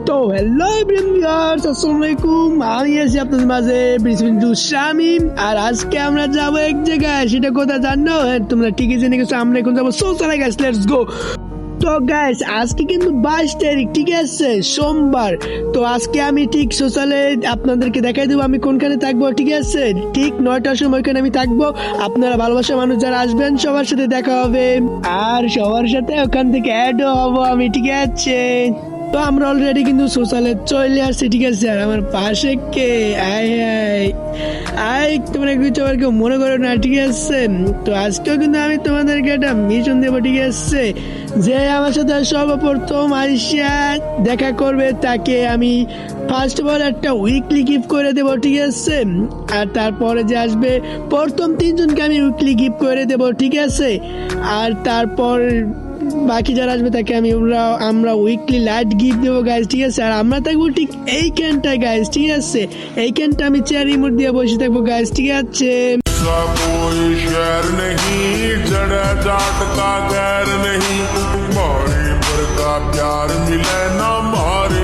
তো hello viewers, আসসালামু আলাইকুম। আমি আছি আপনাদের মাঝে বিসমিল্লাহ শামিম। আর আজকে আমরা যাব এক জায়গায়, সেটা কোথায় জানো? হ্যাঁ, তোমরা ঠিকই জেনে গেছো। আমরা এখন যাবো সোশ্যাল। Guys, let's go. তো গাইস, আজকে কিন্তু 22 তারিখ, ঠিক আছে, সোমবার। তো আজকে আমি ঠিক সোশ্যালে আপনাদেরকে দেখাই দেবো আমি কোনখানে থাকবো, ঠিক আছে। ঠিক 9টার সময় ওখানে আমি থাকবো। আপনারা ভালোবাসা মানুষ যারা আসবেন সবার সাথে দেখা হবে, আর সবার সাথে ওখান থেকে অ্যাডও হবো আমি, ঠিক আছে। তো আমরা অলরেডি কিন্তু সোশ্যালে চলে আসছি, ঠিক আছে। আর আমার পাশে কে? আয় আয় আয়, তোমরা কিছু আবার কেউ মনে করো না, ঠিক আছে। তো আজকেও কিন্তু আমি তোমাদেরকে একটা মিশন দেবো, ঠিক আছে। যে আমার সাথে সর্বপ্রথম আইসা দেখা করবে তাকে আমি ফার্স্ট অফ অল একটা উইকলি গিফট করে দেবো, ঠিক আছে। আর তারপরে যে আসবে প্রথম 3জনকে আমি উইকলি গিফট করে দেবো, ঠিক আছে। আর তারপর বাকি যারা আসবে তাকে আমরা উইকলি লাইট গিফট দেবো গাইজ, ঠিক আছে। আর আমরা থাকবো ঠিক এইখানটায় গাইজ, ঠিক আছে। এইখানটা আমি চেয়ার রিমোট দিয়ে বসে থাকবো গাইজ, ঠিক আছে। कोई शहर नहीं जड़ा जाट का गैर नहीं मारे पर का प्यार मिले ना मारे